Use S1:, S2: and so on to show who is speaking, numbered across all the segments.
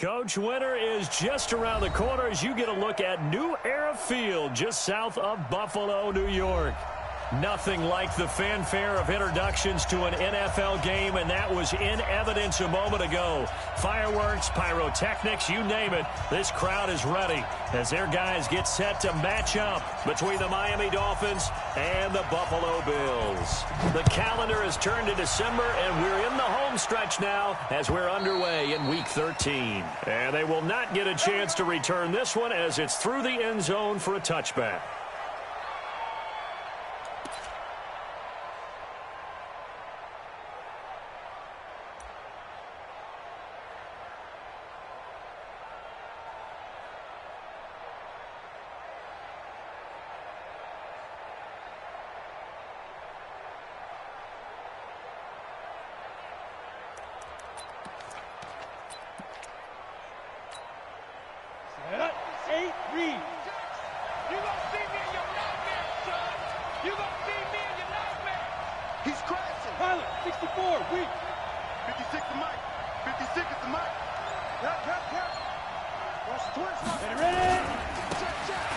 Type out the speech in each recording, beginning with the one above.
S1: Coach, winter is just around the corner as you get a look at New Era Field just south of Buffalo, New York. Nothing like the fanfare of introductions to an NFL game, and that was in evidence a moment ago. Fireworks, pyrotechnics, you name it. This crowd is ready as their guys get set to match up between the Miami Dolphins and the Buffalo Bills. The calendar has turned to December, and we're in the home stretch now as we're underway in Week 13. And they will not get a chance to return this one as it's through the end zone for a touchback.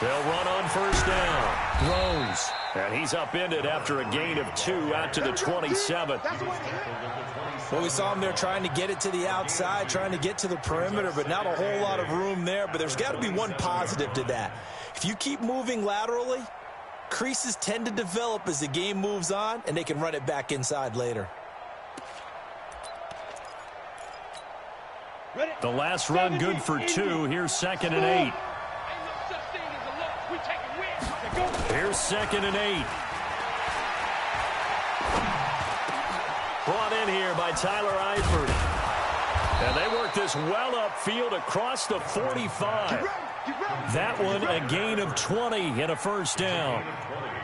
S1: They'll run on first down. Throws. And he's upended after a gain of 2 out to the 27.
S2: Well, we saw him there trying to get it to the outside, trying to get to the perimeter, but not a whole lot of room there. But there's got to be one positive to that. If you keep moving laterally, creases tend to develop as the game moves on, and they can run it back inside later.
S1: The last run good for 2. Here's 2nd and 8. Here's 2nd and 8. Brought in here by Tyler Eifert. And they work this well upfield across the 45. That one a gain of 20 and a first down.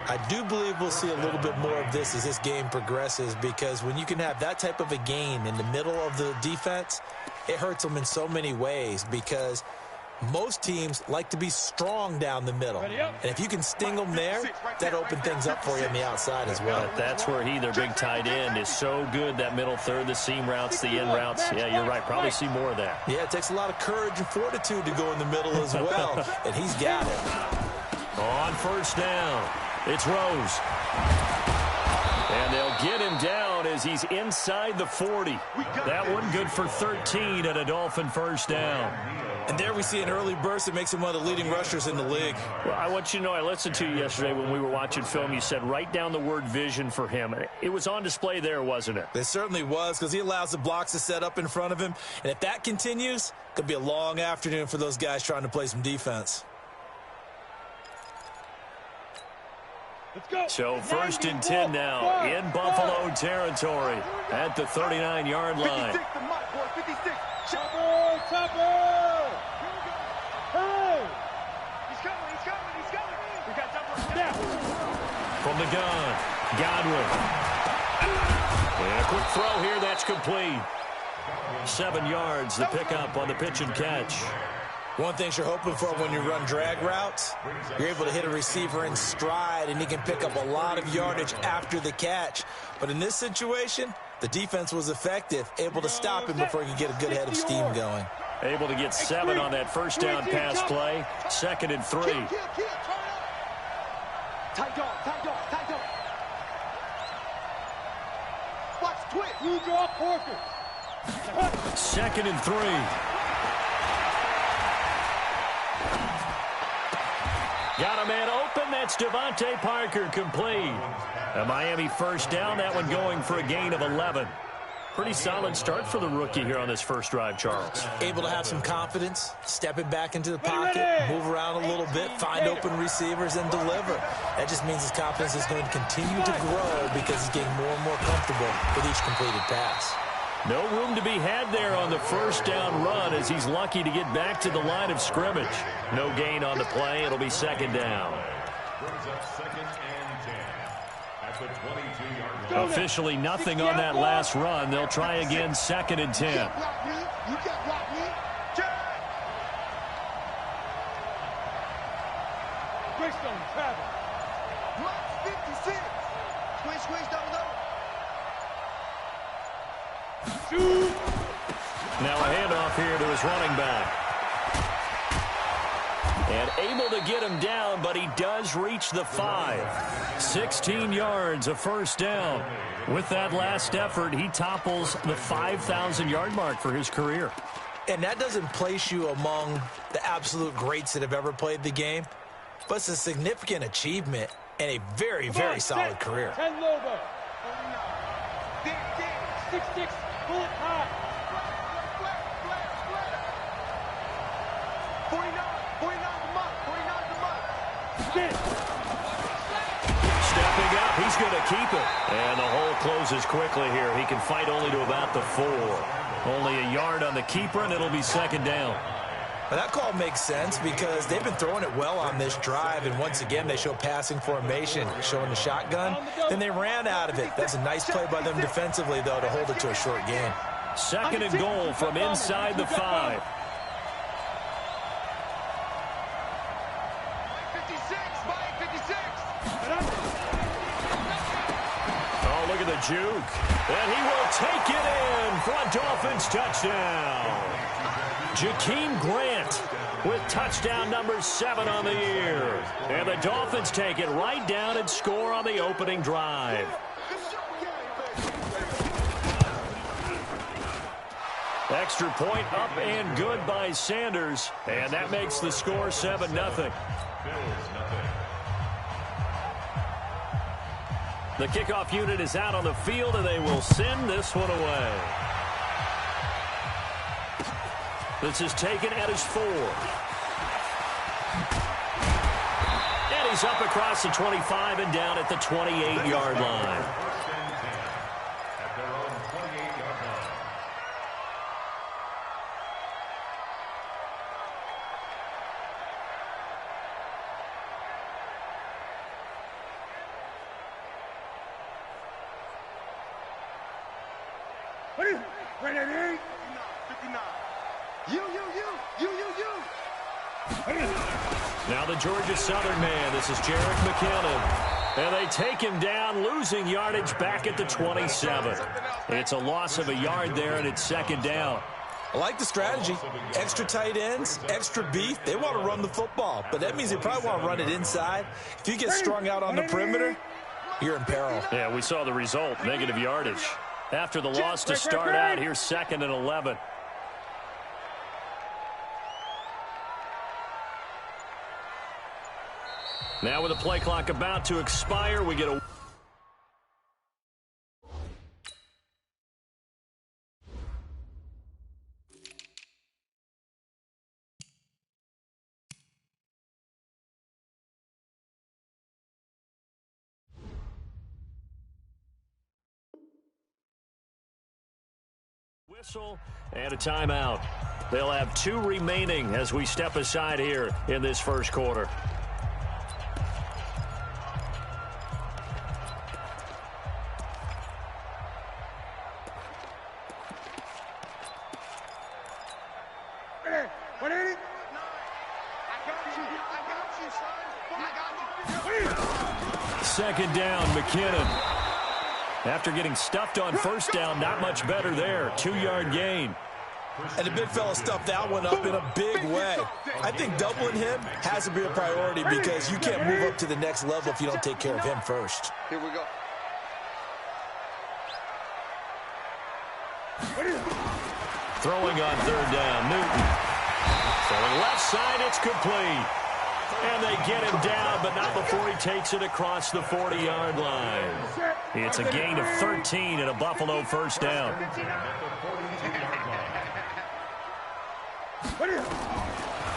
S2: I do believe we'll see a little bit more of this as this game progresses, because when you can have that type of a gain in the middle of the defense, it hurts them in so many ways, because most teams like to be strong down the middle. And if you can sting them there, that opens things up for you on the outside as well.
S1: But that's where their big tight end, is so good, that middle third, the seam routes, the in routes. Yeah, you're right. Probably see more of that.
S2: Yeah, it takes a lot of courage and fortitude to go in the middle as well, and he's got it.
S1: On first down, it's Rose. And they'll get him down as he's inside the 40. That one good for 13 and a Dolphin first down.
S2: And there we see an early burst that makes him one of the leading rushers in the league.
S1: Well, I want you to know, I listened to you yesterday when we were watching film. You said write down the word vision for him. It was on display there, wasn't it?
S2: It certainly was, because he allows the blocks to set up in front of him. And if that continues, it could be a long afternoon for those guys trying to play some defense.
S1: Let's go. So 1st and 10 now in Buffalo territory at the 39-yard line.
S3: 56 to Mike, boy, 56. Chopper! Hey! He's coming. We got double down.
S1: From the gun, Godwin. And a quick throw here, that's complete. 7 yards, the pickup on the pitch and catch.
S2: One thing you're hoping for when you run drag routes, you're able to hit a receiver in stride, and he can pick up a lot of yardage after the catch. But in this situation, the defense was effective, able to stop him before he could get a good head of steam going.
S1: Able to get 7 on that first down pass play. 2nd and 3.
S3: Tight dog. Watch twitch. You draw Porter.
S1: 2nd and 3. Got a man open. That's Devontae Parker, complete. A Miami first down. That one going for a gain of 11. Pretty solid start for the rookie here on this first drive, Charles.
S2: Able to have some confidence, stepping back into the pocket, move around a little bit, find open receivers, and deliver. That just means his confidence is going to continue to grow because he's getting more and more comfortable with each completed pass.
S1: No room to be had there on the first down run as he's lucky to get back to the line of scrimmage. No gain on the play. It'll be 2nd down. Officially nothing on that last run. They'll try again, 2nd and 10. Now a handoff here to his running back. And able to get him down, but he does reach the 5. 16 yards, a first down. With that last effort, he topples the 5,000-yard mark for his career.
S2: And that doesn't place you among the absolute greats that have ever played the game, but it's a significant achievement and a very, very solid career.
S3: 10 Lobo. 6-6, bullet high. 49 the month.
S1: Stepping up, he's going to keep it. And the hole closes quickly here. He can fight only to about the 4. Only a yard on the keeper, and it'll be second down.
S2: Well, that call makes sense because they've been throwing it well on this drive, and once again they show passing formation, showing the shotgun. Then they ran out of it. That's a nice play by them defensively, though, to hold it to a short gain.
S1: Second and goal from inside the 5.
S3: 56.
S1: Oh, look at the juke. And he will take it in for a Dolphins touchdown. Jakeem Grant with touchdown number 7 on the year. And the Dolphins take it right down and score on the opening drive. Extra point up and good by Sanders. And that makes the score 7-0. The kickoff unit is out on the field, and they will send this one away. This is taken at his 4. And he's up across the 25 and down at the 28-yard line. Now the Georgia Southern man. This is Jerick McKinnon. And they take him down, losing yardage back at the 27. It's a loss of a yard there, and it's second down.
S2: I like the strategy. Extra tight ends, extra beef. They want to run the football, but that means they probably want to run it inside. If you get strung out on the perimeter, you're in peril.
S1: Yeah, we saw the result, negative yardage. After the loss to start out, here's second and 11. Now with the play clock about to expire, we get a... whistle and a timeout. They'll have 2 remaining as we step aside here in this first quarter. Second down, McKinnon. After getting stuffed on first down, not much better there. 2-yard gain.
S2: And the big fella stuffed that one up in a big way. I think doubling him has to be a priority because you can't move up to the next level if you don't take care of him first.
S3: Here we go.
S1: Throwing on third down, Newton. Throwing left side, it's complete. And they get him down, but not before he takes it across the 40-yard line. It's a gain of 13 and a Buffalo first down.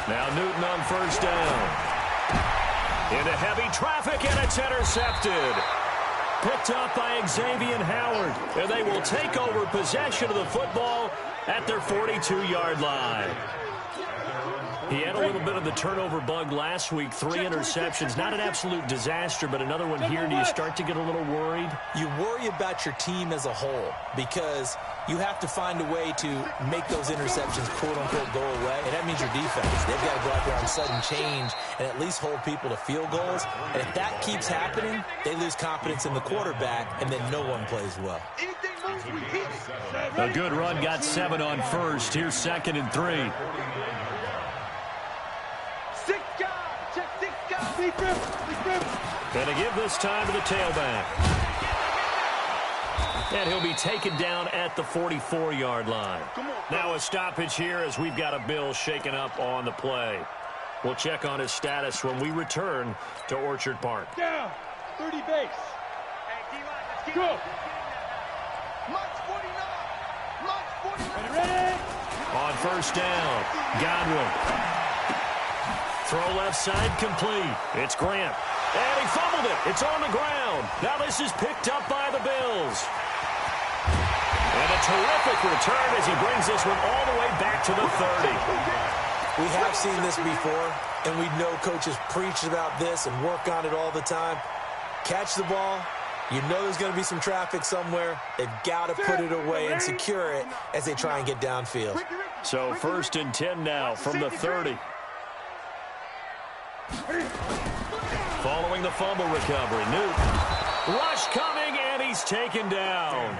S1: Now Newton on first down. Into heavy traffic, and it's intercepted. Picked up by Xavier Howard, and they will take over possession of the football at their 42-yard line. He had a little bit of the turnover bug last week, 3 interceptions. Not an absolute disaster, but another one here. Do you start to get a little worried?
S2: You worry about your team as a whole because you have to find a way to make those interceptions, quote-unquote, go away, and that means your defense. They've got to go out there on sudden change and at least hold people to field goals. And if that keeps happening, they lose confidence in the quarterback, and then no one plays well.
S3: Anything
S1: A good run, got 7 on first. Here's 2nd and 3.
S3: 6 guys. Check 6 guys.
S1: Going to give this time to the tailback. And he'll be taken down at the 44-yard line. Now a stoppage here as we've got a Bill shaken up on the play. We'll check on his status when we return to Orchard Park.
S3: Down. 30 base. Hey, D-line, let's get go. March 49. March 49. Ready?
S1: On first down, Godwin. Throw left side complete. It's Grant. And he fumbled it. It's on the ground. Now this is picked up by the Bills. And a terrific return as he brings this one all the way back to the 30.
S2: We have seen this before, and we know coaches preach about this and work on it all the time. Catch the ball. You know there's going to be some traffic somewhere. They've got to put it away and secure it as they try and get downfield.
S1: So 1st and 10 now from the 30. Following the fumble recovery, Newton. Rush coming, and he's taken down.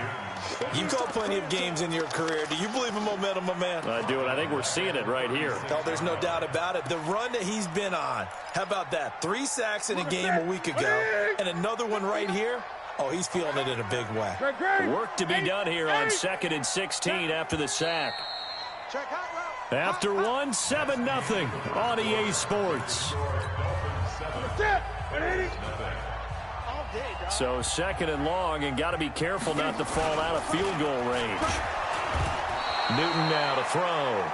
S2: You've called plenty of games in your career. Do you believe in momentum, my man?
S1: I do, and I think we're seeing it right here.
S2: Oh, there's no doubt about it. The run that he's been on. How about that? 3 sacks in a game a week ago, and another one right here. Oh, he's feeling it in a big way.
S1: Work to be done here on 2nd and 16 after the sack. After one, 7-0 on EA Sports. So 2nd and long, and got to be careful not to fall out of field goal range. Newton now to throw.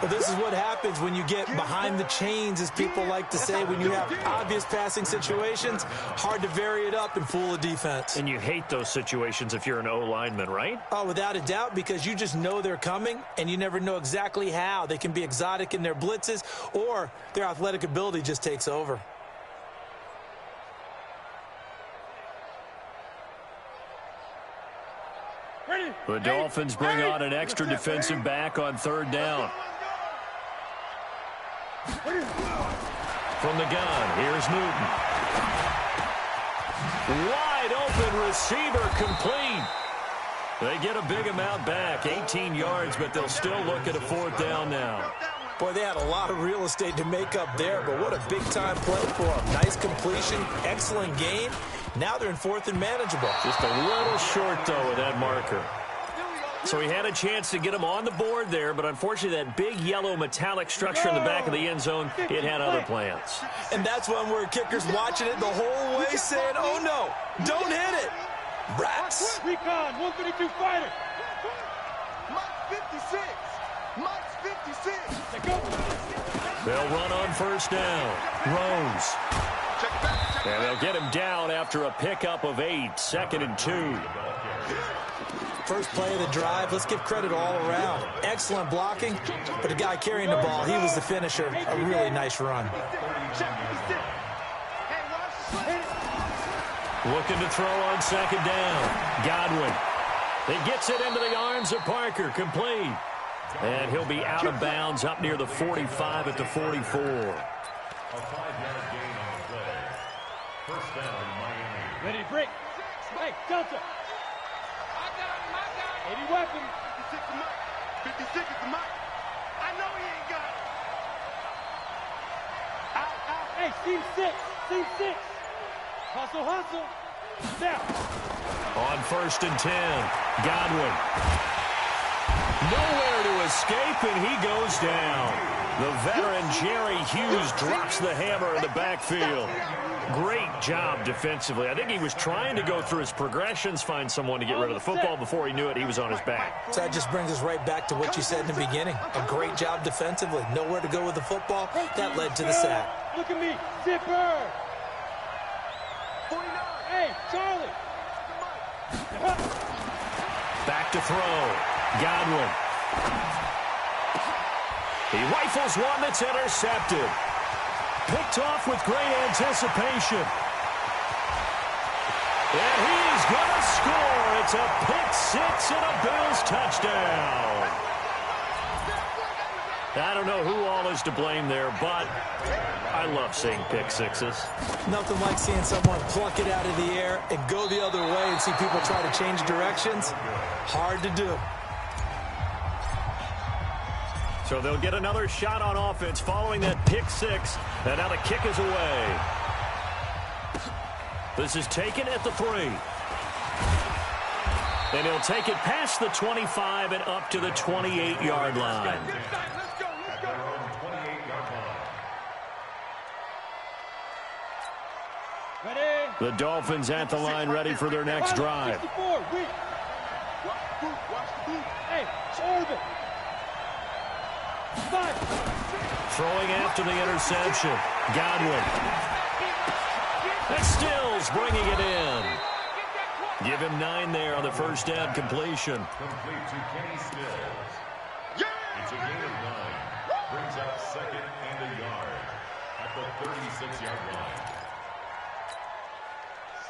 S2: Well, this is what happens when you get behind the chains, as people like to say. When you have obvious passing situations, hard to vary it up and fool a defense.
S1: And you hate those situations if you're an O-lineman, right?
S2: Oh, without a doubt, because you just know they're coming, and you never know exactly how. They can be exotic in their blitzes, or their athletic ability just takes over.
S1: The Dolphins bring on an extra defensive back on 3rd down. From the gun, here's Newton. Wide open receiver complete. They get a big amount back, 18 yards, but they'll still look at a 4th down now.
S2: Boy, they had a lot of real estate to make up there, but what a big-time play for them. Nice completion, excellent gain. Now they're in 4th and manageable.
S1: Just a little short, though, with that marker. So he had a chance to get him on the board there, but unfortunately that big yellow metallic structure in the back of the end zone, it had other plans.
S2: And that's one where kicker's watching it the whole way saying, oh no, don't hit it. Rats.
S3: Recon, 132 fighter. Mike 56. Mike 56.
S1: They'll run on 1st down. Rose. And they'll get him down after a pickup of 8, 2nd and 2.
S2: First play of the drive. Let's give credit all around. Excellent blocking, but the guy carrying the ball, he was the finisher. A really nice run.
S1: Looking to throw on 2nd down. Godwin. He gets it into the arms of Parker. Complete. And he'll be out of bounds up near the 45 at the 44.
S3: Ready to break. Hey, Delta. 80 weapons. 56 is Mike. 56 is the Mike. I know he ain't got it. Out. Hey, team 6. Hustle. Now.
S1: On 1st and 10, Godwin. Nowhere to escape, and he goes down. The veteran Jerry Hughes drops the hammer in the backfield. Great job defensively. I think he was trying to go through his progressions, find someone to get rid of the football. Before he knew it, he was on his back.
S2: So that just brings us right back to what you said in the beginning. A great job defensively. Nowhere to go with the football. That led to the sack.
S3: Look at me. Zipper. 49. Hey, Charlie.
S1: Back to throw. Godwin. He rifles one that's intercepted. Picked off with great anticipation. And he's going to score. It's a pick 6 and a Bills touchdown. I don't know who all is to blame there, but I love seeing pick sixes.
S2: Nothing like seeing someone pluck it out of the air and go the other way and see people try to change directions. Hard to do.
S1: So they'll get another shot on offense following that pick six. And now the kick is away. This is taken at the 3. And he'll take it past the 25 and up to the 28-yard line. The Dolphins at the line, ready for their next drive. Throwing after the interception. Godwin. And Stills bringing it in. Give him 9 there on the first down completion.
S4: Complete to Kenny Stills. It's a gain of 9. Brings up 2nd and a yard at the 36-yard line.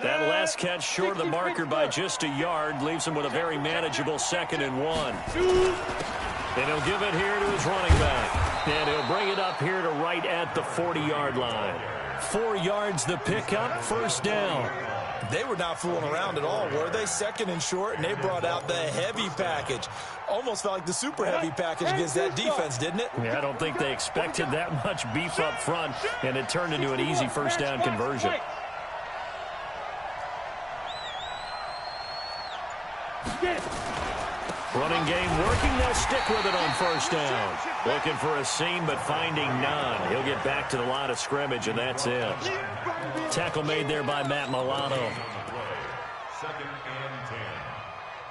S1: That last catch short of the marker by just a yard leaves him with a very manageable 2nd and 1. And he'll give it here to his running back. And he'll bring it up here to right at the 40-yard line. 4 yards the pickup, first down.
S2: They were not fooling around at all, were they? 2nd and short, and they brought out the heavy package. Almost felt like the super heavy package against that defense, didn't it?
S1: Yeah, I don't think they expected that much beef up front, and it turned into an easy first down conversion. Running game working. They'll stick with it on first down. Looking for a seam, but finding none. He'll get back to the line of scrimmage, and that's it. Tackle made there by Matt Milano.
S4: 2nd and 10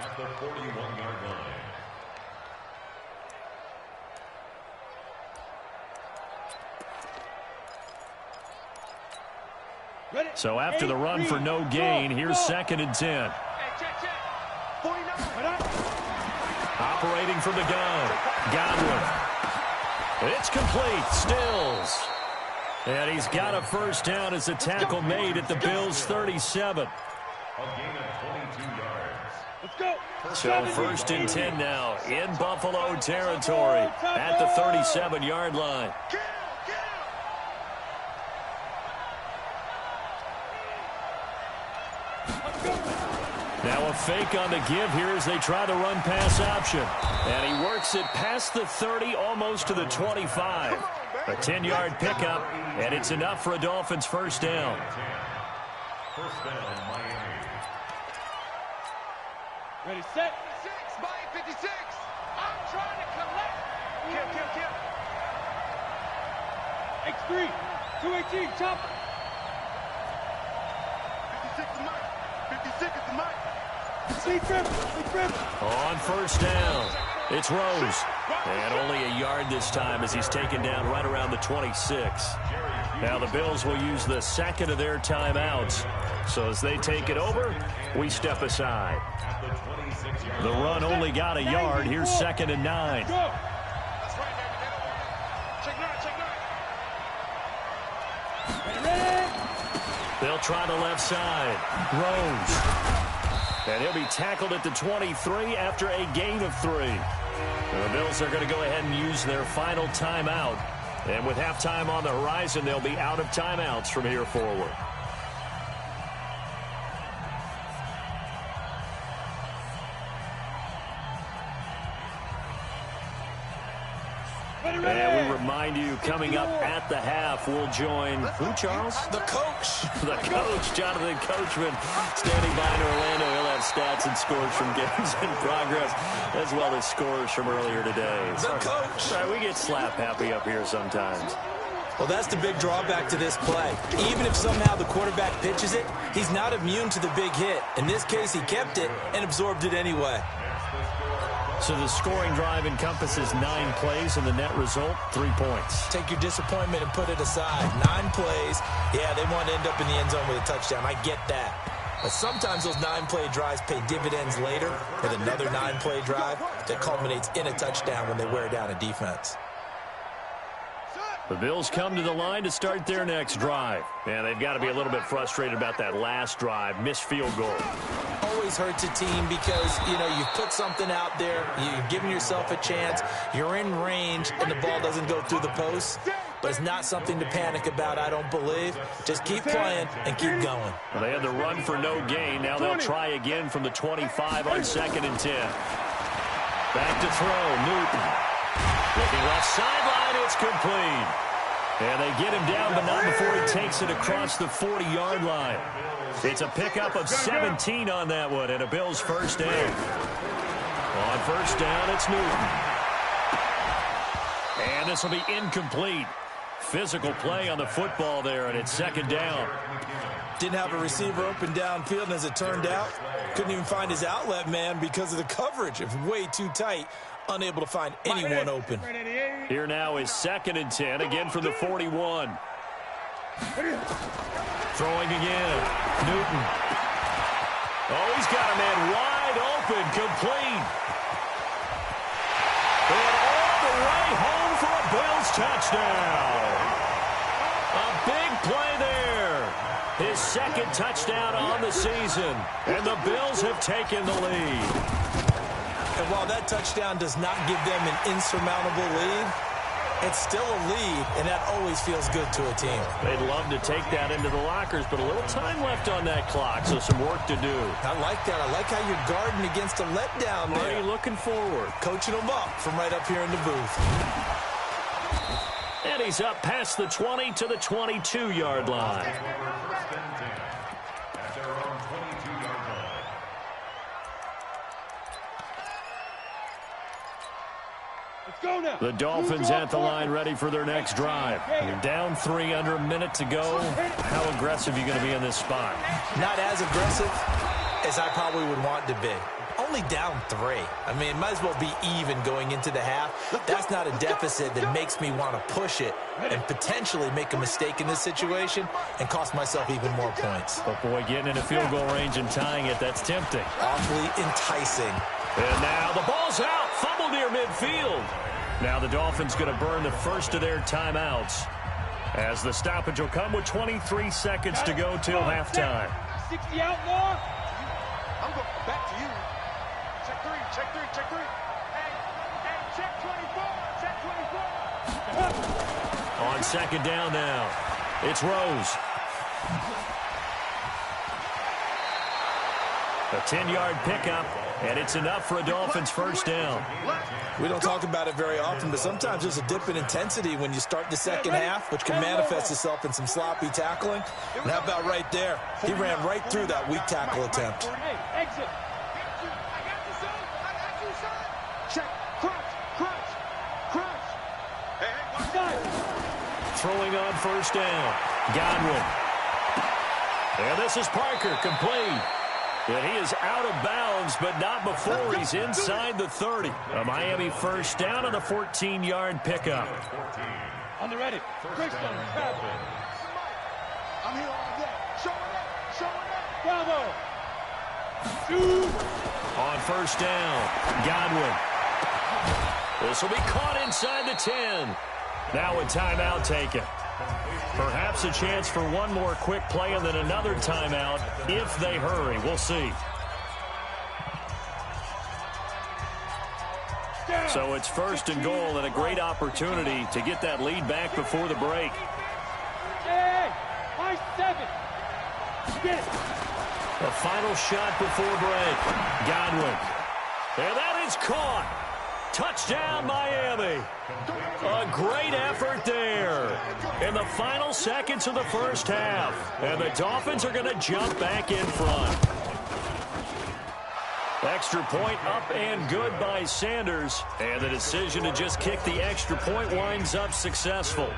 S4: at the 41-yard line.
S1: So after the run for no gain, here's 2nd and 10. Operating from the gun. Godwin. It's complete. Stills. And he's got a first down as a tackle made at the Bills' 37.
S4: A gain of 22 yards.
S3: Let's go.
S1: So 1st and 10 now in Buffalo territory at the 37-yard line. Now a fake on the give here as they try the run pass option. And he works it past the 30, almost to the 25. A 10-yard pickup, and it's enough for a Dolphins first down.
S4: First down, Miami.
S3: Ready, set. 56, Miami 56. I'm trying to collect. Kill. X3, 218, chopper. 56 is mine. 56 is mine.
S1: On first down, it's Rose. And only a yard this time as he's taken down right around the 26. Now the Bills will use the 2nd of their timeouts. So as they take it over, we step aside. The run only got a yard. Here's 2nd and 9. They'll try the left side. Rose. And he'll be tackled at the 23 after a gain of 3. The Bills are going to go ahead and use their final timeout. And with halftime on the horizon, they'll be out of timeouts from here forward. And we remind you, coming up at the half, we'll join who, Charles?
S2: The coach.
S1: The coach, Jonathan Coachman, standing by in Orlando. He'll have stats and scores from games in progress, as well as scores from earlier today.
S2: The coach.
S1: Sorry, we get slap happy up here sometimes.
S2: Well, that's the big drawback to this play. Even if somehow the quarterback pitches it, he's not immune to the big hit. In this case, he kept it and absorbed it anyway.
S1: So the scoring drive encompasses 9 plays, and the net result, 3 points.
S2: Take your disappointment and put it aside. 9 plays. Yeah, they want to end up in the end zone with a touchdown. I get that. But sometimes those 9-play drives pay dividends later with another 9-play drive that culminates in a touchdown when they wear down a defense.
S1: The Bills come to the line to start their next drive. And they've got to be a little bit frustrated about that last drive. Missed field goal.
S2: always hurts a team because, you know, you've put something out there, you've given yourself a chance, you're in range, and the ball doesn't go through the post. But it's not something to panic about, I don't believe. Just keep playing and keep going.
S1: Well, they had the run for no gain. Now they'll try again from the 25 on 2nd and 10. Back to throw, Newton. Looking left sideline, it's complete. And they get him down, but not before he takes it across the 40-yard line. It's a pickup of 17 on that one, and a Bills first down. On first down, it's Newton. And this will be incomplete. Physical play on the football there, and it's 2nd down.
S2: Didn't have a receiver open downfield, and as it turned out, couldn't even find his outlet man because of the coverage. It was way too tight, unable to find anyone open.
S1: Here now is 2nd and 10, again from the 41. Throwing again, Newton. Oh, he's got a man wide open, complete. And all the way home for a Bills touchdown. A big play there. His 2nd touchdown on the season. And the Bills have taken the lead.
S2: And while that touchdown does not give them an insurmountable lead, it's still a lead, and that always feels good to a team.
S1: They'd love to take that into the lockers, but a little time left on that clock, so some work to do.
S2: I like that. I like how you're guarding against a letdown there.
S1: Already looking forward.
S2: Coaching them up from right up here in the booth.
S1: And he's up past the 20 to the 22-yard line. The Dolphins at the line ready for their next drive. You're down 3 under a minute to go. How aggressive are you going to be in this spot?
S2: Not as aggressive as I probably would want to be. Only down 3. I mean, it might as well be even going into the half. That's not a deficit that makes me want to push it and potentially make a mistake in this situation and cost myself even more points.
S1: But, boy, getting into field goal range and tying it, that's tempting.
S2: Awfully enticing.
S1: And now the ball's out. Fumble near midfield. Now the Dolphins going to burn the first of their timeouts as the stoppage will come with 23 seconds to go till halftime.
S3: 60 out more. I'm going back to you. Check 3, check 3, check 3. Hey, check 24, check 24.
S1: On 2nd down now, it's Rose. A 10-yard pickup, and it's enough for a Dolphins first down.
S2: We don't talk about it very often, but sometimes there's a dip in intensity when you start the second half, which can manifest itself in some sloppy tackling. And how about right there? He ran right through that weak tackle attempt.
S3: Hey, exit. I got you, son. I got you, son. Check. Crunch. Hey,
S1: Throwing on first down. Godwin. And this is Parker, complete. And he is out of bounds, but not before he's inside the 30. A Miami first down on the 14-yard pickup.
S3: on the ready. Christian, travel. I'm here all day. Showing up. Bravo.
S1: On first down, Godwin. This will be caught inside the 10. Now a timeout taken. Perhaps a chance for one more quick play and then another timeout if they hurry. We'll see. So it's first and goal and a great opportunity to get that lead back before the break.
S3: Hey, my 7. Get it.
S1: The final shot before break. Godwin. And that is caught. Touchdown, Miami. A great effort there in the final seconds of the first half. And the Dolphins are going to jump back in front. Extra point up and good by Sanders. And the decision to just kick the extra point winds up successful.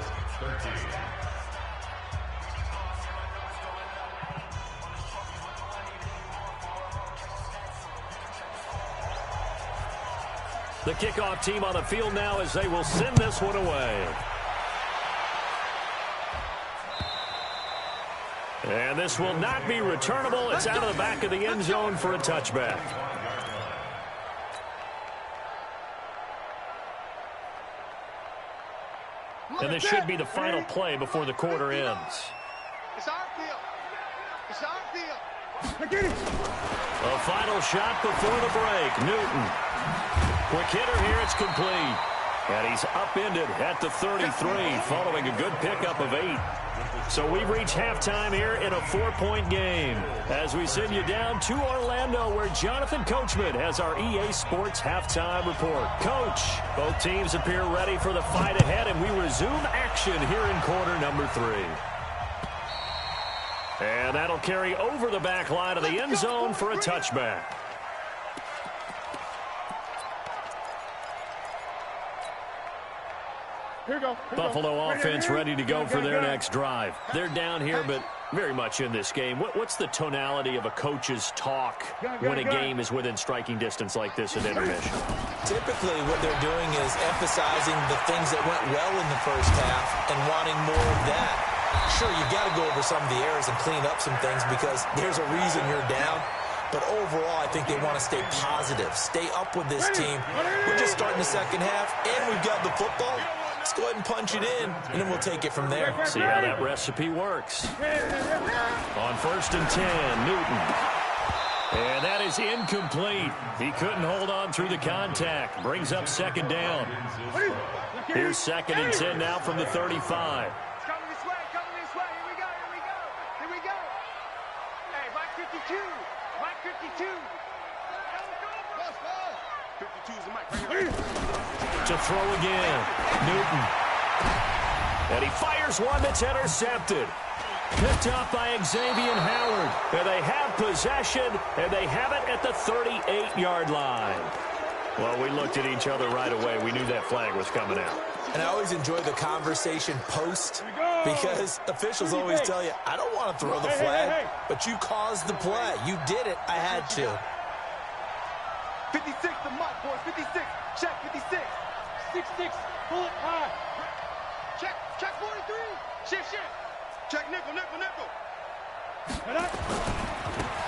S1: The kickoff team on the field now as they will send this one away. And this will not be returnable. It's out of the back of the end zone for a touchback. And this should be the final play before the quarter ends.
S3: It's our field. It's our field.
S1: A final shot before the break. Newton. Quick hitter here. It's complete. And he's upended at the 33 following a good pickup of 8. So we've reached halftime here in a 4-point game as we send you down to Orlando where Jonathan Coachman has our EA Sports halftime report. Coach, both teams appear ready for the fight ahead, and we resume action here in quarter number 3. And that'll carry over the back line of the end zone for a touchback. Buffalo offense ready to go for their next drive. They're down here, but very much in this game. What's the tonality of a coach's talk when a game is within striking distance like this at intermission?
S2: Typically, what they're doing is emphasizing the things that went well in the first half and wanting more of that. Sure, you got to go over some of the errors and clean up some things because there's a reason you're down. But overall, I think they want to stay positive, stay up with this team. We're just starting the second half, and we've got the football. Let's go ahead and punch it in, and then we'll take it from there.
S1: See how that recipe works. On 1st and 10, Newton. And that is incomplete. He couldn't hold on through the contact. Brings up second down. Here's 2nd and 10 now from the 35.
S3: It's coming this way, coming this way. Here we go, here we go, here we go. Hey, Mike 52, Mike 52. 52 is the mic right here.
S1: To throw again, Newton. And he fires one that's intercepted. Picked up by Xavier Howard. And they have possession, and they have it at the 38-yard line. Well, we looked at each other right away. We knew that flag was coming out.
S2: And I always enjoy the conversation post because officials always tell you, I don't want to throw the flag, but you caused the play. You did it. I had to.
S3: 56, the mark, boys. 56. Check 56. 66. Pull it high. Check 43. Shift. Check nickel.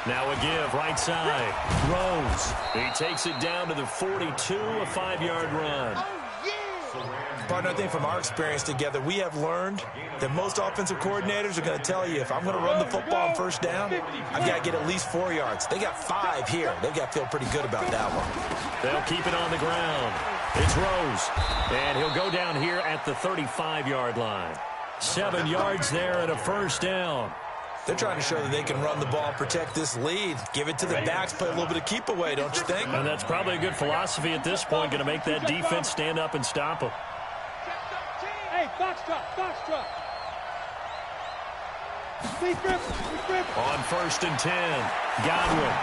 S1: Now a give, right side. Rose. He takes it down to the 42, a 5-yard run.
S3: Oh, yeah.
S2: Partner, I think from our experience together, we have learned that most offensive coordinators are going to tell you, if I'm going to run the football on first down, I've got to get at least 4 yards. They got 5 here. They've got to feel pretty good about that one.
S1: They'll keep it on the ground. It's Rose. And he'll go down here at the 35-yard line. 7 yards there and a first down.
S2: They're trying to show that they can run the ball, protect this lead, give it to the backs, play a little bit of keep away, don't you think?
S1: And that's probably a good philosophy at this point, going to make that defense stand up and stop them.
S3: Hey, box drop.
S1: On 1st and 10, Godwin.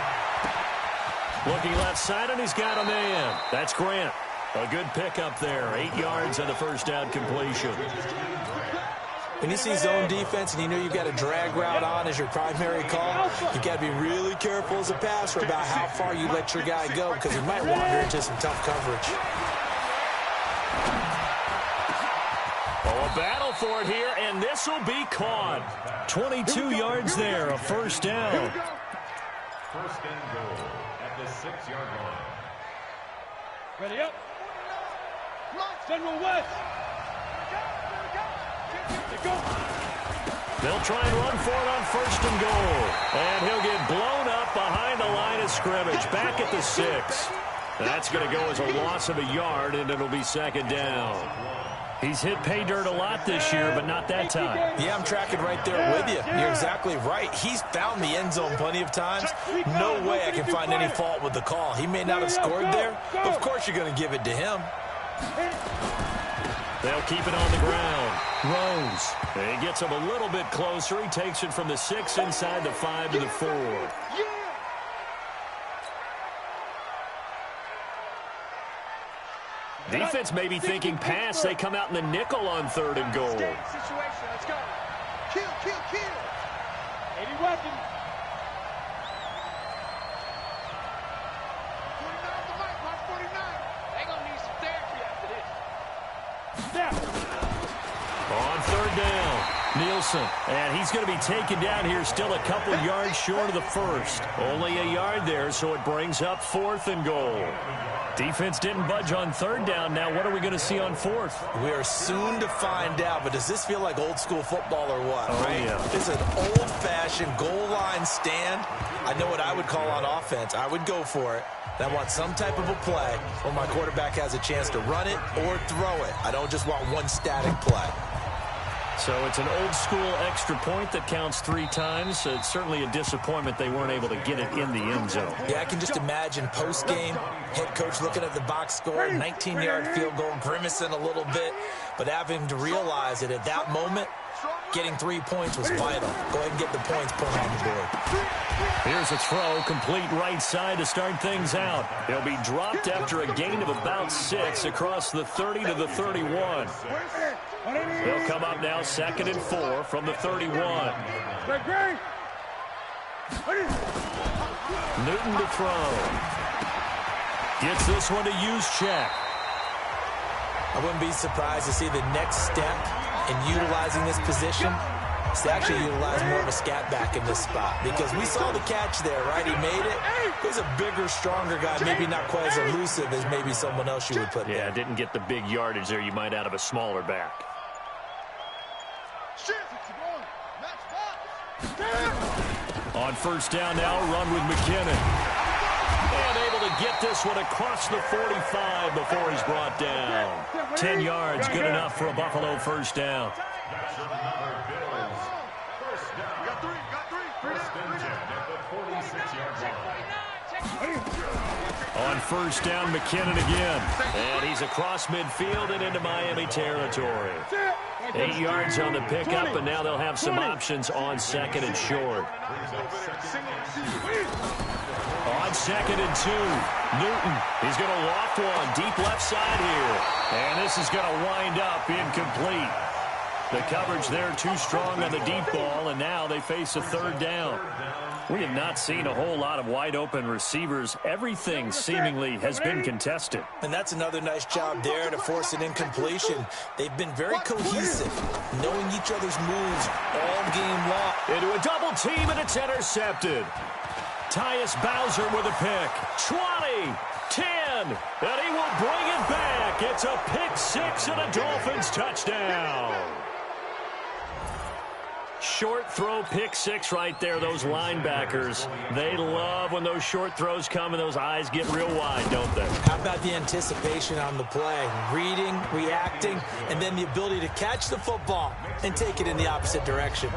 S1: Looking left side, and he's got a man. That's Grant. A good pickup there. 8 yards and a first down completion.
S2: When you see zone defense and you know you've got a drag route on as your primary call, you've got to be really careful as a passer about how far you let your guy go because he might wander into some tough coverage.
S1: Oh, a battle for it here, and this will be caught. 22 yards there, a first down.
S4: First and goal at the 6-yard line.
S3: Ready up. General West.
S1: They'll try and run for it on 1st and goal. And he'll get blown up behind the line of scrimmage, back at the 6. That's going to go as a loss of a yard, and it'll be 2nd down. He's hit pay dirt a lot this year, but not that time.
S2: Yeah, I'm tracking right there with you. You're exactly right. He's found the end zone plenty of times. No way I can find any fault with the call. He may not have scored there, but of course you're going to give it to him.
S1: They'll keep it on the ground. Rose. And he gets him a little bit closer. He takes it from the 6 inside the 5 to the 4. Defense may be thinking pass. They come out in the nickel on 3rd and goal.
S3: Situation. Let's go. Kill. 80 weapons. 49 on the mic, Mark 49. They gonna need some therapy after this.
S1: On 3rd down, Nielsen Wilson. And he's going to be taken down here still a couple yards short of the first. Only a yard there, so it brings up 4th and goal. Defense didn't budge on 3rd down. Now what are we going to see on 4th?
S2: We are soon to find out, but does this feel like old school football or what?
S1: Oh,
S2: right?
S1: yeah.
S2: It's an old-fashioned goal line stand. I know what I would call on offense. I would go for it. I want some type of a play where my quarterback has a chance to run it or throw it. I don't just want one static play.
S1: So it's an old-school extra point that counts 3 times. So it's certainly a disappointment they weren't able to get it in the end zone.
S2: Yeah, I can just imagine post-game, head coach looking at the box score, 19-yard field goal, grimacing a little bit, but having to realize that at that moment, getting 3 points was vital. Go ahead and get the points put on the board.
S1: Here's a throw, complete right side to start things out. He'll be dropped after a gain of about 6 across the 30 to the 31. They'll come up now 2nd and 4 from the 31. Newton to throw. Gets this one to Juszczyk.
S2: I wouldn't be surprised to see the next step in utilizing this position is to actually utilize more of a scat back in this spot, because we saw the catch there, right? He made it. He's a bigger, stronger guy, maybe not quite as elusive as maybe someone else you would put there.
S1: Yeah, didn't get the big yardage there you might out of a smaller back. On 1st down now, run with McKinnon. And able to get this one across the 45 before he's brought down. 10 yards, good enough for a Buffalo 1st down. On 1st down, McKinnon again. And he's across midfield and into Miami territory. 8 yards on the pickup, and now they'll have some options on 2nd and short. On 2nd and 2, Newton. He's going to loft one deep left side here. And this is going to wind up incomplete. The coverage there too strong on the deep ball, and now they face a 3rd down. We have not seen a whole lot of wide-open receivers. Everything seemingly has been contested.
S2: And that's another nice job there to force an incompletion. They've been very cohesive, knowing each other's moves all game long.
S1: Into a double team, and it's intercepted. Tyus Bowser with a pick. 20, 10, and he will bring it back. It's a pick 6 and a Dolphins touchdown. Short throw, pick 6 right there. Those linebackers, they love when those short throws come and those eyes get real wide, don't they?
S2: How about the anticipation on the play? Reading, reacting, and then the ability to catch the football and take it in the opposite direction.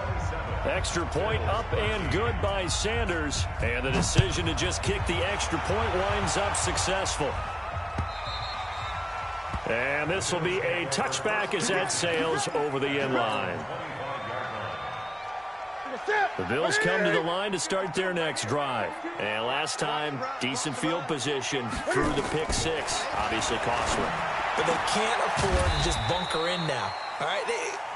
S1: Extra point up and good by Sanders. And the decision to just kick the extra point winds up successful. And this will be a touchback as that sails over the end line. The Bills come to the line to start their next drive. And last time, decent field position through the pick 6. Obviously costly.
S2: But they can't afford to just bunker in now. All right,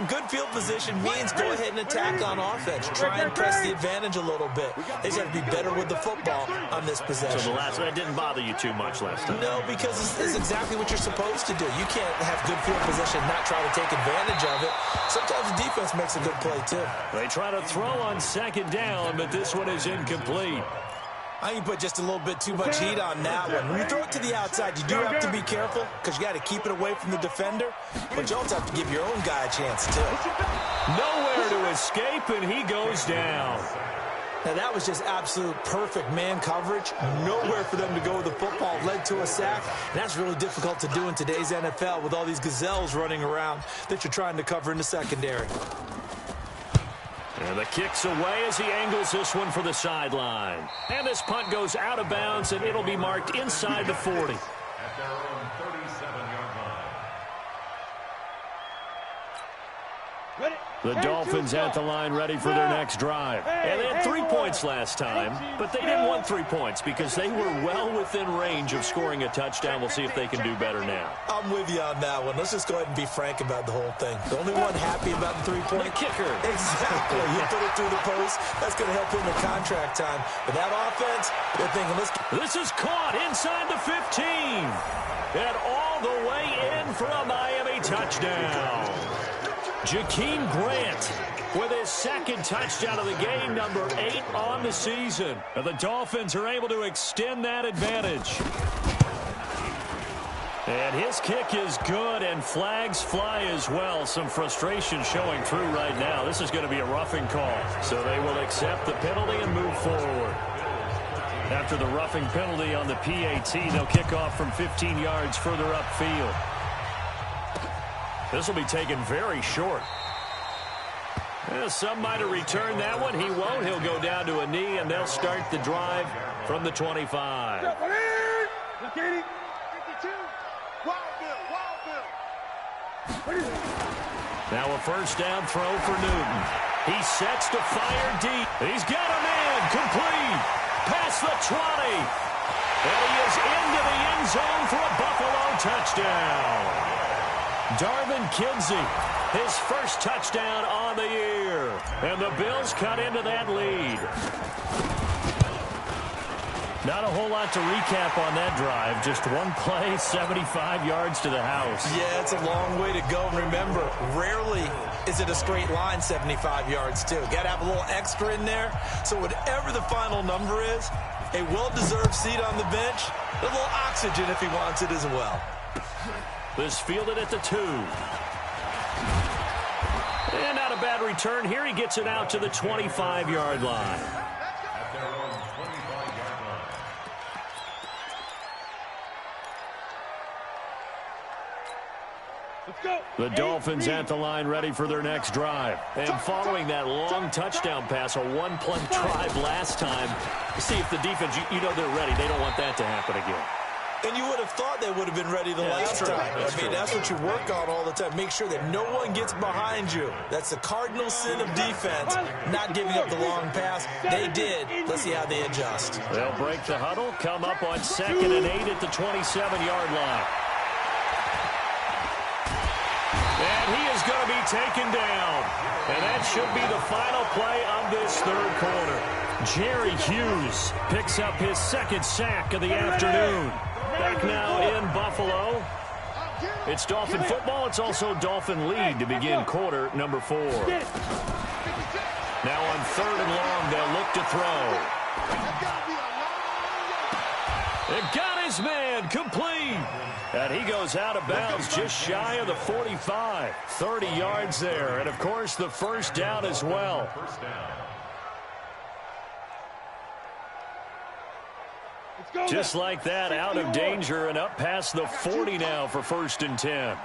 S2: good field position means go ahead and attack on offense. Try and press the advantage a little bit. They just have to be better with the football on this possession.
S1: So the last one didn't bother you too much last time?
S2: No, because it's exactly what you're supposed to do. You can't have good field position and not try to take advantage of it. Sometimes the defense makes a good play, too.
S1: They try to throw on 2nd down, but this one is incomplete.
S2: I think you put just a little bit too much heat on that one. When you throw it to the outside, you do have to be careful because you got to keep it away from the defender, but you also have to give your own guy a chance, too.
S1: Nowhere to escape, and he goes down.
S2: Now, that was just absolute perfect man coverage. Nowhere for them to go with the football. Led to a sack. And that's really difficult to do in today's NFL with all these gazelles running around that you're trying to cover in the secondary.
S1: And the kick's away as he angles this one for the sideline. And this punt goes out of bounds, and it'll be marked inside the 40.
S4: At their own 37-yard line.
S1: The Dolphins at the line ready for their next drive. And they had 3 points last time, but they didn't want 3 points because they were well within range of scoring a touchdown. We'll see if they can do better now.
S2: I'm with you on that one. Let's just go ahead and be frank about the whole thing. The only one happy about the 3-point
S1: The kicker.
S2: Exactly. You put it through the post. That's going to help him in contract time. But that offense, they're thinking,
S1: This is caught inside the 15. And all the way in for a Miami touchdown. Jakeem Grant with his second touchdown of the game, number 8 on the season. And the Dolphins are able to extend that advantage. And his kick is good, and flags fly as well. Some frustration showing through right now. This is going to be a roughing call. So they will accept the penalty and move forward. After the roughing penalty on the PAT, they'll kick off from 15 yards further upfield. This will be taken very short. Some might have returned that one. He won't. He'll go down to a knee, and they'll start the drive from the 25. Now a first down throw for Newton. He sets to fire deep. He's got a man complete. Past the 20. And he is into the end zone for a Buffalo touchdown. Darvin Kinsey, his first touchdown on the year. And the Bills cut into that lead. Not a whole lot to recap on that drive. Just one play, 75 yards to the house.
S2: Yeah, it's a long way to go. And remember, rarely is it a straight line 75 yards, too. Got to have a little extra in there. So whatever the final number is, a well-deserved seat on the bench, a little oxygen if he wants it as well.
S1: This fielded at the 2. And not a bad return here. He gets it out to the 25-yard line. The Dolphins at the line, ready for their next drive. And following that long touchdown pass, a one-play drive last time, see if the defense, you know they're ready. They don't want that to happen again.
S2: And you would have thought they would have been ready the last time. That's what you work on all the time. Make sure that no one gets behind you. That's the cardinal sin of defense, not giving up the long pass. They did. Let's see how they adjust.
S1: They'll break the huddle, come up on 2nd and 8 at the 27-yard line. And he is going to be taken down. And that should be the final play of this third quarter. Jerry Hughes picks up his second sack of the afternoon. Back now in Buffalo. It's Dolphin football. It's also Dolphin lead to begin quarter number 4. Now on 3rd and long, they'll look to throw. They've got his man complete. And he goes out of bounds just shy of the 45. 30 yards there. And, of course, the first down as well. Just like that, out of danger and up past the 40 now for 1st and 10.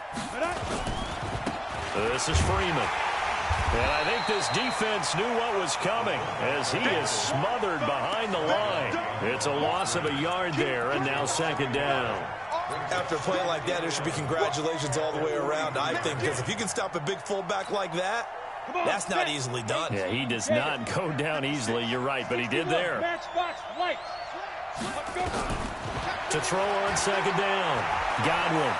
S1: This is Freeman. And I think this defense knew what was coming as he is smothered behind the line. It's a loss of a yard there, and now 2nd down.
S2: After a play like that, there should be congratulations all the way around, I think, because if you can stop a big fullback like that, that's not easily done.
S1: Yeah, he does not go down easily. You're right, but he did there. To throw on 2nd down. Godwin.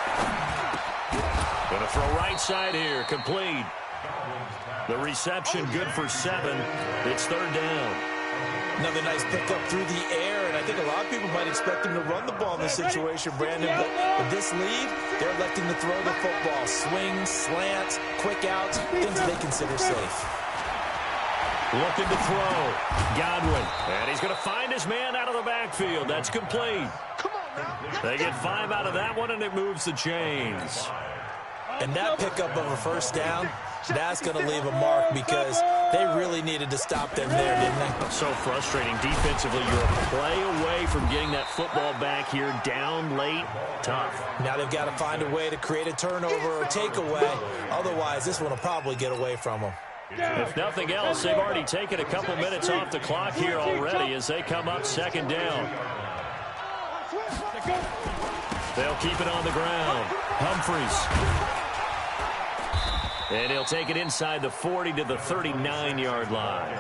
S1: Going to throw right side here. Complete. The reception good for 7. It's 3rd down.
S2: Another nice pickup through the air, and I think a lot of people might expect him to run the ball in this situation, Brandon. But with this lead, they're electing to throw the football. Swings, slants, quick outs, things they consider safe.
S1: Looking to throw. Godwin. And he's going to find his man out of the backfield. That's complete. They get 5 out of that one, and it moves the chains.
S2: And that pickup of a first down, that's going to leave a mark because they really needed to stop them there, didn't they?
S1: So frustrating defensively. You're a play away from getting that football back here down late. Tough.
S2: Now they've got to find a way to create a turnover or takeaway. Otherwise, this one will probably get away from them.
S1: If nothing else, they've already taken a couple minutes off the clock here already as they come up 2nd down. They'll keep it on the ground. Humphreys. And he'll take it inside the 40 to the 39-yard line.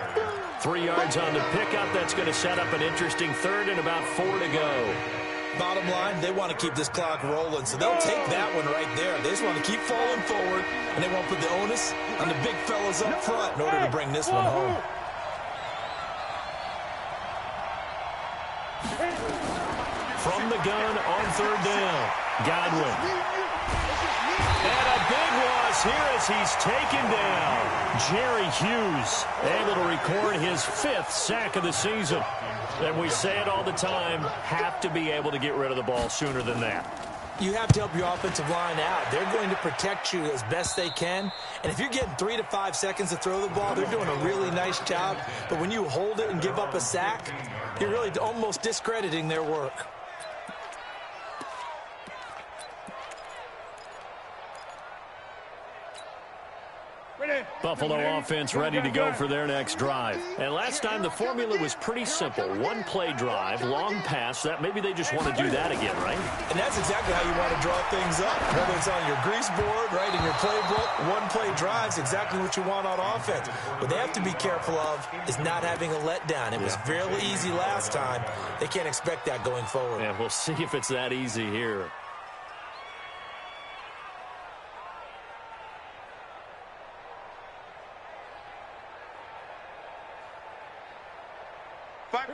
S1: 3 yards on the pickup. That's going to set up an interesting 3rd and about 4 to go.
S2: Bottom line, they want to keep this clock rolling, so they'll take that one right there. They just want to keep falling forward, and they won't put the onus on the big fellas up front in order to bring this one home.
S1: From the gun on 3rd down, Godwin. And a big one, this here as he's taken down. Jerry Hughes able to record his 5th sack of the season. And we say it all the time, have to be able to get rid of the ball sooner than that.
S2: You have to help your offensive line out. They're going to protect you as best they can. And if you're getting 3 to 5 seconds to throw the ball, they're doing a really nice job. But when you hold it and give up a sack, you're really almost discrediting their work.
S1: Buffalo offense ready to go for their next drive. And last time the formula was pretty simple. One play drive, long pass. That maybe they just want to do that again, right?
S2: And that's exactly how you want to draw things up. Whether it's on your grease board, right, in your playbook, one play drive's exactly what you want on offense. What they have to be careful of is not having a letdown. It was fairly easy last time. They can't expect that going forward.
S1: And we'll see if it's that easy here.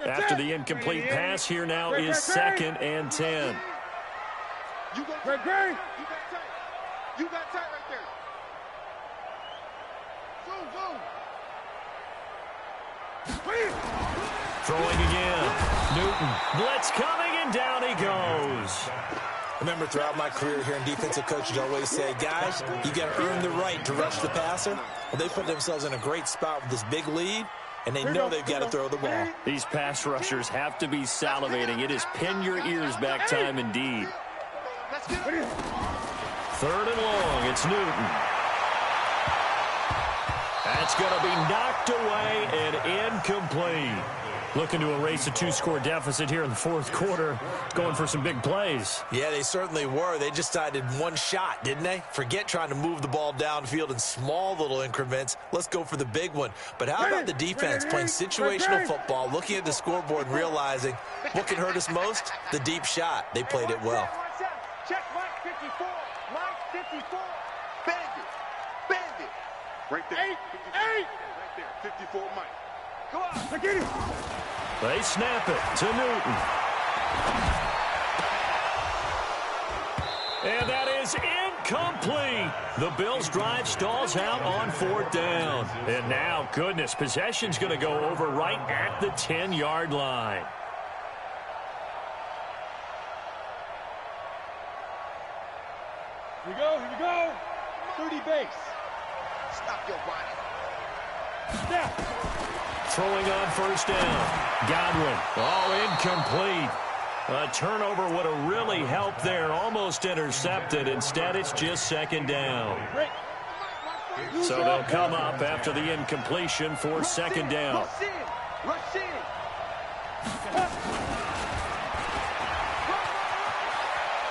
S1: After the incomplete pass, here now is 2nd and 10.
S3: You got tight. You got tight right there.
S1: Throwing again. Newton. Blitz coming, and down he goes.
S2: Remember, throughout my career here in defensive coaches always say, guys, you got to earn the right to rush the passer. Well, they put themselves in a great spot with this big lead, and they know they've got to throw the ball.
S1: These pass rushers have to be salivating. It is pin your ears back time indeed. 3rd and long. It's Newton. That's going to be knocked away and incomplete. Looking to erase a 2-score deficit here in the 4th quarter. Going for some big plays.
S2: Yeah, they certainly were. They just decided one shot, didn't they? Forget trying to move the ball downfield in small little increments. Let's go for the big one. But how about the defense playing situational football, looking at the scoreboard and realizing what can hurt us most? The deep shot. They played it well.
S3: Check Mike 54. Mike 54. Bang it. Bang it. Right there. 8. Right there. 54 Mike. Go on. Get it.
S1: They snap it to Newton. And that is incomplete. The Bills' drive stalls out on 4th down. And now, goodness, possession's going to go over right at the 10-yard line.
S3: Here we go. 30 base. Stop your body. Snap.
S1: Throwing on 1st down. Godwin. Oh, incomplete. A turnover would have really helped there. Almost intercepted. Instead, it's just 2nd down. So they'll come up after the incompletion for 2nd down.
S3: Rush in.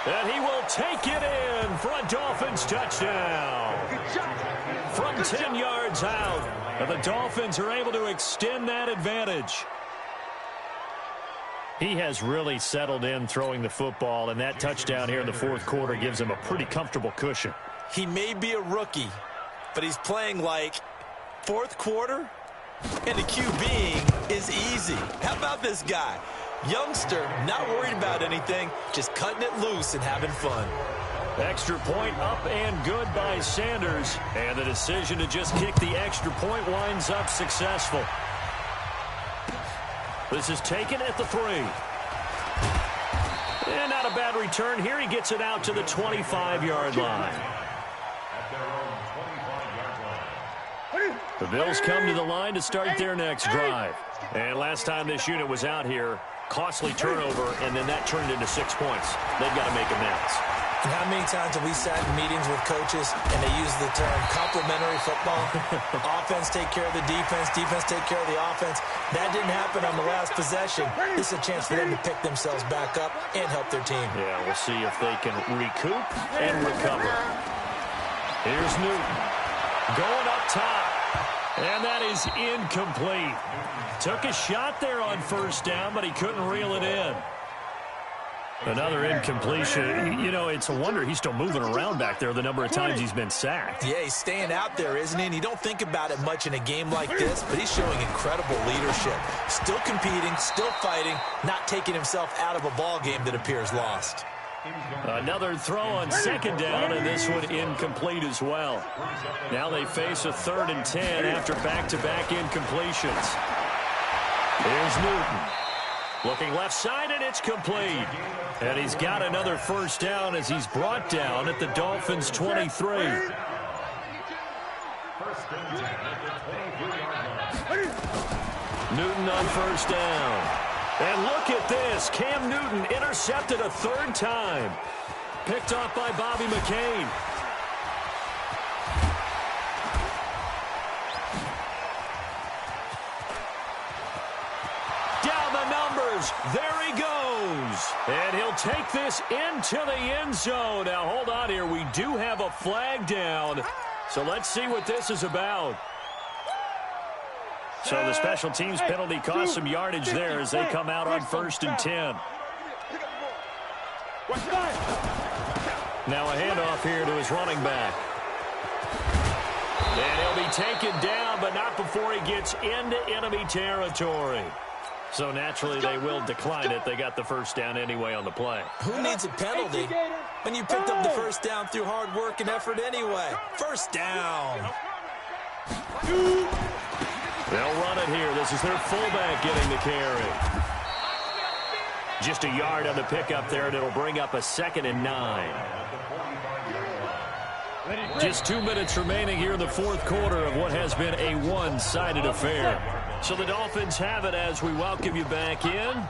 S1: And he will take it in for a Dolphins touchdown. From 10 yards out, and the Dolphins are able to extend that advantage. He has really settled in throwing the football, and that touchdown here in the 4th quarter gives him a pretty comfortable cushion.
S2: He may be a rookie, but he's playing like 4th quarter, and the QBing is easy. How about this guy? Youngster, not worried about anything, just cutting it loose and having fun.
S1: Extra point up and good by Sanders. And the decision to just kick the extra point winds up successful. This is taken at the 3. And not a bad return here. He gets it out to the 25-yard line. The Bills come to the line to start their next drive. And last time this unit was out here, costly turnover, and then that turned into 6 points. They've got to make amends.
S2: And how many times have we sat in meetings with coaches and they use the term complementary football? Offense take care of the defense, defense take care of the offense. That didn't happen on the last possession. This is a chance for them to pick themselves back up and help their team.
S1: Yeah, we'll see if they can recoup and recover. Here's Newton going up top. And that is incomplete. Took a shot there on 1st down, but he couldn't reel it in. Another incompletion. You know, it's a wonder he's still moving around back there the number of times he's been sacked.
S2: Yeah, he's staying out there, isn't he? And you don't think about it much in a game like this, but he's showing incredible leadership. Still competing, still fighting, not taking himself out of a ball game that appears lost.
S1: Another throw on second down, and this one incomplete as well. Now they face a 3rd and 10 after back-to-back incompletions. Here's Newton. Looking left side, and it's complete. And he's got another first down as he's brought down at the Dolphins' 23. Newton on first down. And look at this. Cam Newton intercepted a 3rd time. Picked off by Bobby McCain. Down the numbers. There he goes. And he'll take this into the end zone. Now, hold on here. We do have a flag down. So let's see what this is about. So the special teams penalty cost some yardage there as they come out on 1st and 10. Now a handoff here to his running back. And he'll be taken down, but not before he gets into enemy territory. So naturally they will decline it. They got the first down anyway on the play.
S2: Who needs a penalty when you picked up the first down through hard work and effort anyway? First down.
S1: They'll run it here. This is their fullback getting the carry. Just a yard on the pickup there, and it'll bring up a 2nd and 9. Just 2 minutes remaining here in the 4th quarter of what has been a one-sided affair. So the Dolphins have it as we welcome you back in.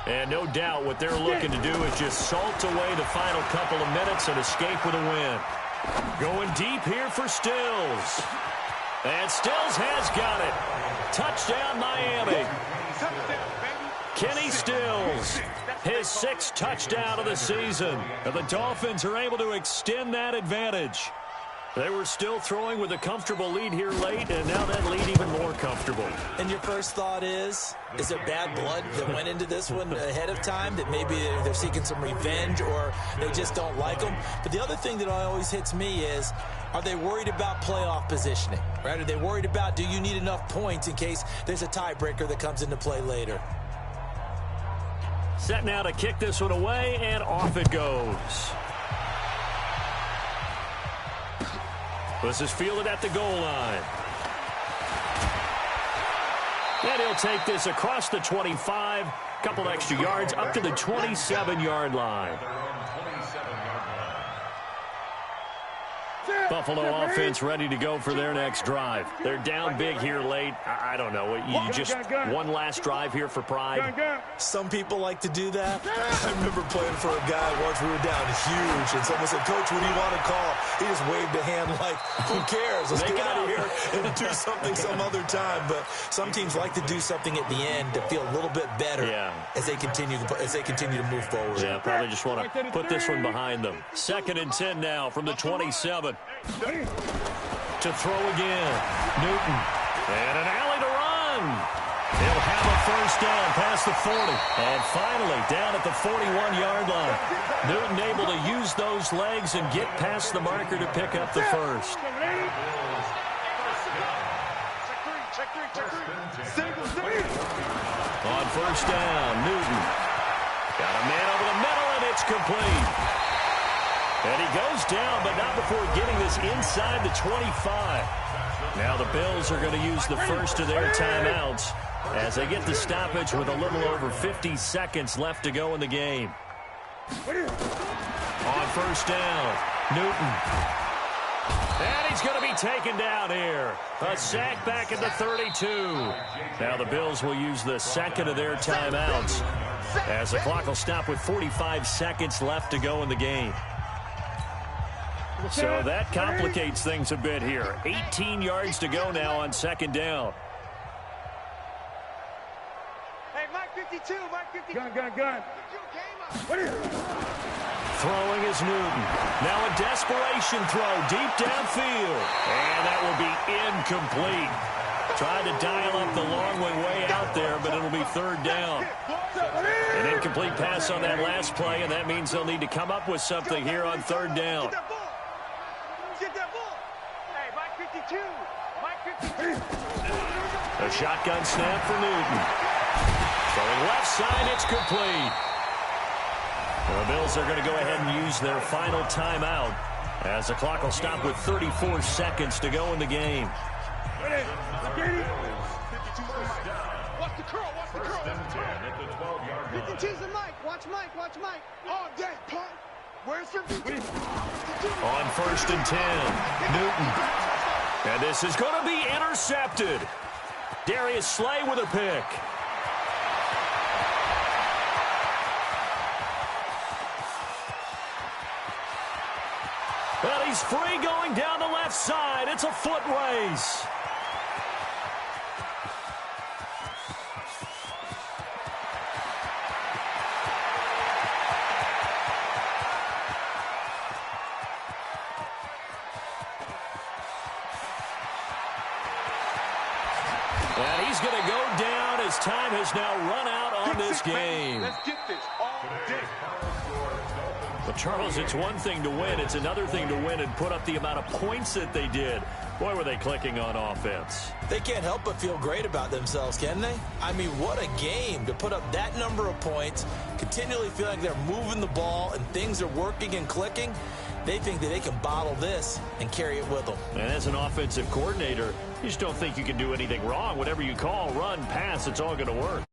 S1: And no doubt what they're looking to do is just salt away the final couple of minutes and escape with a win. Going deep here for Stills. And Stills has got it. Touchdown, Miami. Kenny Stills, his 6th touchdown of the season. And the Dolphins are able to extend that advantage. They were still throwing with a comfortable lead here late, and now that lead even more comfortable.
S2: And your first thought is there bad blood that went into this one ahead of time, that maybe they're seeking some revenge or they just don't like them? But the other thing that always hits me is, are they worried about playoff positioning? Right? Are they worried about, do you need enough points in case there's a tiebreaker that comes into play later?
S1: Set now to kick this one away, and off it goes. This is fielded at the goal line. And he'll take this across the 25, couple extra yards up to the 27-yard line. Buffalo offense ready to go for their next drive. They're down big here late. I don't know. You just one last drive here for pride.
S2: Some people like to do that. I remember playing for a guy once. We were down huge, and someone said, "Coach, what do you want to call?" He just waved a hand like, "Who cares? Let's get out of here and do something some other time." But some teams like to do something at the end to feel a little bit better as they continue to move forward.
S1: Yeah, probably just want to put this one behind them. 2nd and 10 now from the 27. To throw again. Newton. And an alley to run. He'll have a first down past the 40. And finally down at the 41-yard line. Newton able to use those legs and get past the marker to pick up the first. On first down, Newton. Got a man over the middle, and it's complete. And he goes down, but not before getting this inside the 25. Now the Bills are going to use the first of their timeouts as they get the stoppage with a little over 50 seconds left to go in the game. On first down, Newton. And he's going to be taken down here. A sack back at the 32. Now the Bills will use the second of their timeouts as the clock will stop with 45 seconds left to go in the game. So that complicates things a bit here. 18 yards to go now on second down.
S3: Hey, Mike 52, Mike 52.
S5: Gun.
S1: Throwing is Newton. Now a desperation throw deep downfield. And that will be incomplete. Tried to dial up the long way out there, but it'll be third down. An incomplete pass on that last play, and that means they'll need to come up with something here on third down.
S3: Get that ball. Hey, Mike 52. Mike 52.
S1: A shotgun snap for Newton. Throwing left side, it's complete. The Bills are going to go ahead and use their final timeout as the clock will stop with 34 seconds to go in the game.
S3: Watch the curl, watch the curl.
S4: At the 12-yard line.
S3: 52's the Mike. Watch Mike, watch Mike. Oh, dang, punt. Where's 52?
S1: On 1st and 10, Newton. And this is going to be intercepted. Darius Slay with a pick. Well, he's free going down the left side. It's a foot race. And he's going to go down as time has now run out on this game.
S3: Let's get this all day.
S1: Well, Charles, it's one thing to win. It's another thing to win and put up the amount of points that they did. Boy, were they clicking on offense.
S2: They can't help but feel great about themselves, can they? I mean, what a game to put up that number of points, continually feel like they're moving the ball and things are working and clicking. They think that they can bottle this and carry it with them.
S1: And as an offensive coordinator, you just don't think you can do anything wrong. Whatever you call, run, pass, it's all going to work.